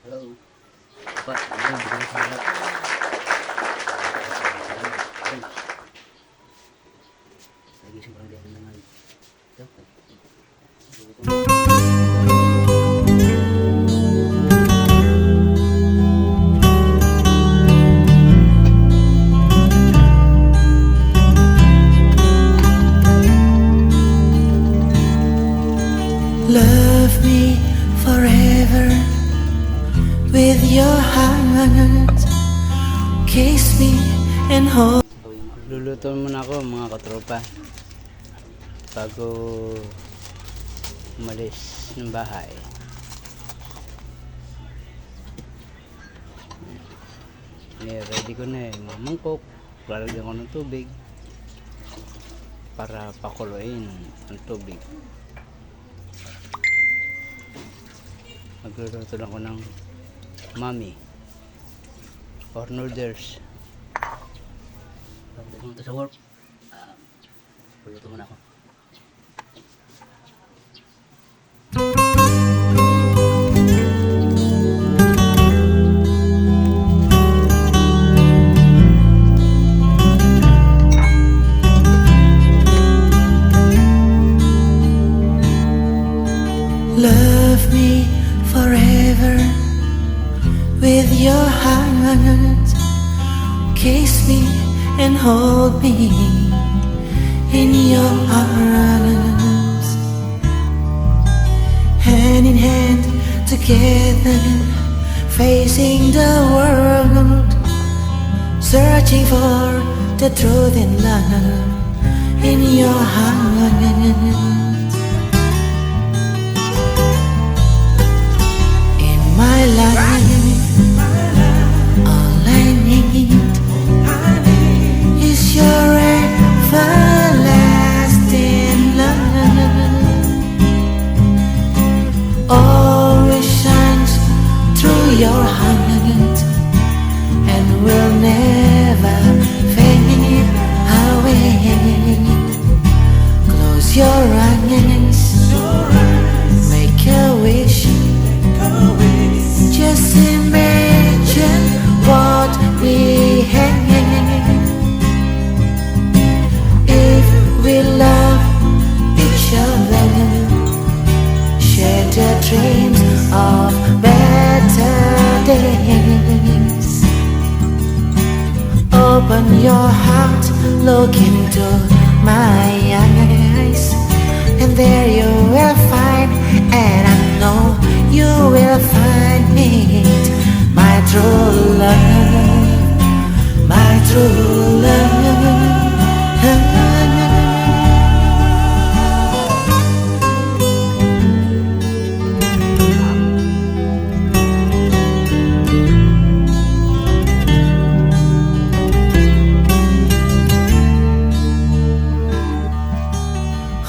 Hello. Pak, ini bukan salah. Lagi seberang dia dengan. Love me forever with your heart. Kiss me and hold. Luluto muna ako mga katropa bago umalis ng bahay. Ready ko na mga mangkok. Lalagyan ko ng tubig para pakuluin ang tubig. Magluluto lang ko ng mami or noodles. Pumunta sa work. Puluto muna ako. Love me forever with your heart. Kiss me and hold me in your arms. Hand in hand together, facing the world, searching for the truth and love in your heart. My life, all I need is your everlasting love. Always shines through your heart and will never fade away. Close your eyes, make a wish. Just imagine what we have if we love each other, share the dreams of better days. Open your heart, look into my eyes, and there you will find, and I know you will find it, my true love, my true love.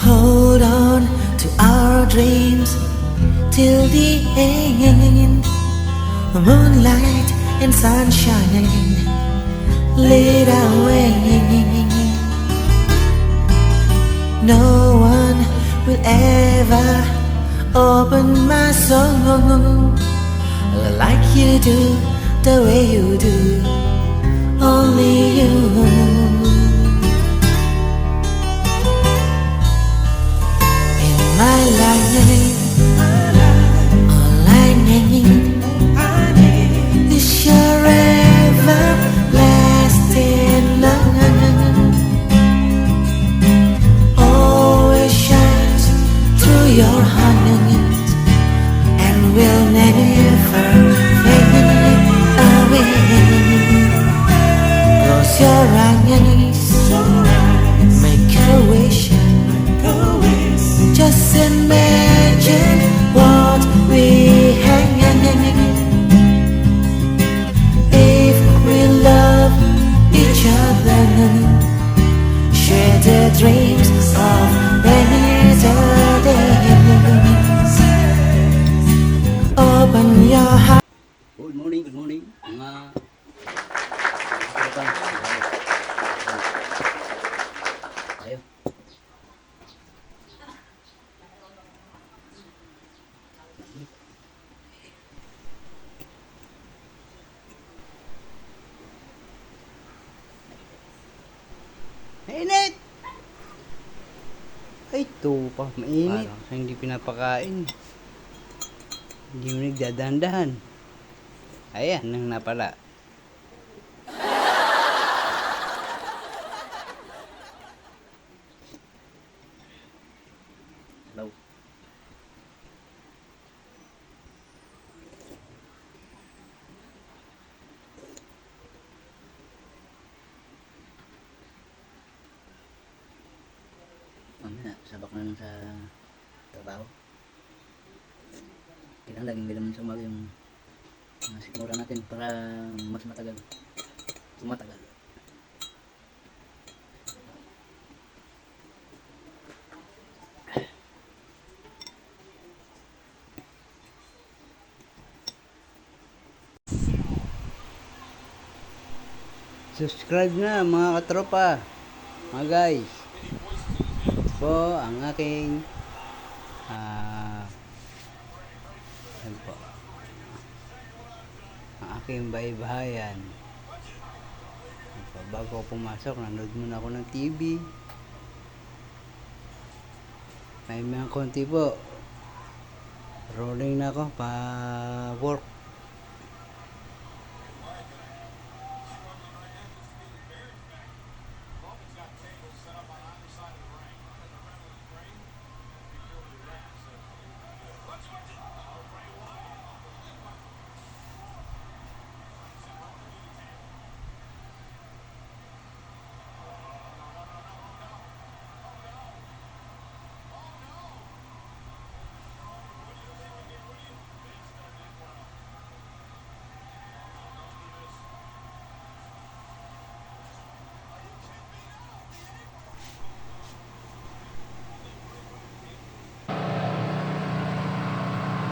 Hold on to our dreams till the end. Moonlight and sunshine lead our way. No one will ever open my soul like you do, the way you do, only you. My life, all I need is your everlasting love. Always shines through your heart and will never fade away. Close your eyes, make a wish. Just imagine what we have if we love each other, share the dreams of better days. Open your heart. Good morning, mga katropa. Tayo. Tupa, mainit. Parang siya hindi pinapakain. Hindi mo nagdadandahan. Ayan, nang napala. Hello. Mamaya, sabak na lang sa trabaho. Kailangan laging bilaman sa umaga yung sikmura natin para mas matagal. Tumatagal. Subscribe na mga katropa. Mga guys. Ito po ang aking ano po, ang aking baybahayan. Ano po, bago ako pumasok, nanood muna ako ng TV. May mga konti po. Rolling na ako pa work.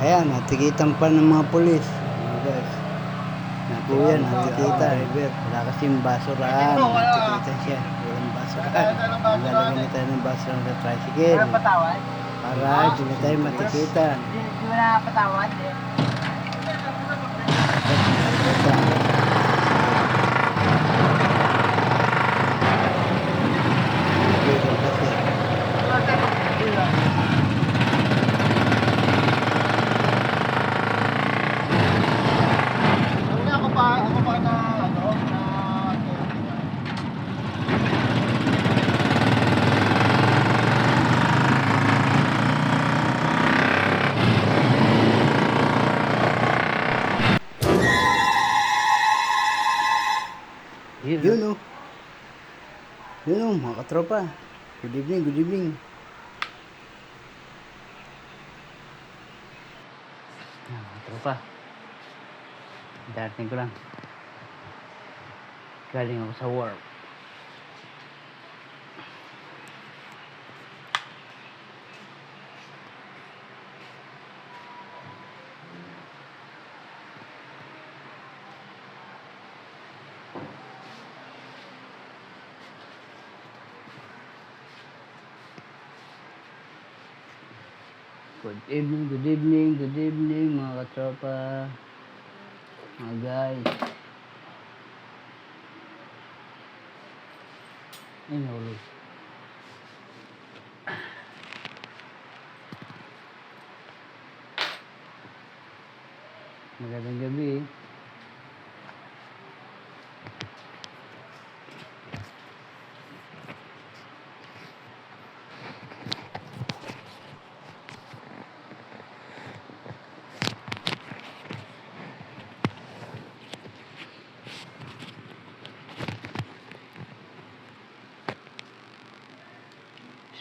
Ayan, natikitan pa ng mga pulis. Mga guys. Nakuya, natikita. Wala kasing basurahan. Natikitan siya. Walang basurahan. Maglalagay na tayo ng basurahan sa tricycle. Para hindi na tayo matikitan. Di mo nakapatawad eh. Ako pa na ano, na Yun o. Yun o, mga katropa. Good evening, good evening. Mga katropa. Darating ko lang. Galing ako sa work. Good evening, good evening, good evening mga katropa. Mga guys. Ay, nahulog. Magandang gabi.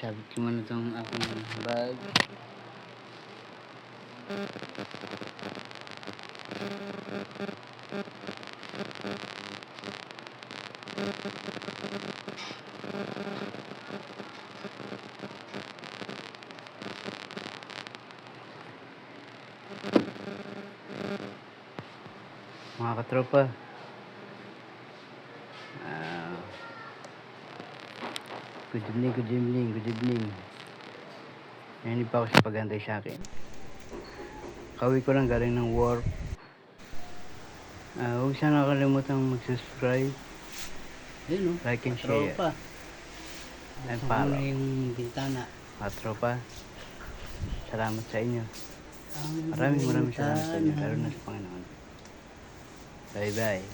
Sabit ko muna itong aking bag. Mga katropa, good evening, good evening, good evening. Hindi pa ako sa pag-antay sa akin. Kauwi ko lang galing ng work. Huwag sana kalimutan mag-subscribe. Yun o. Like and share. Tropa. And Buksan ko follow. muna yung bintana. mga tropa. Salamat sa inyo. Maraming salamat sa inyo. Lalo na sa Panginoon. Bye bye.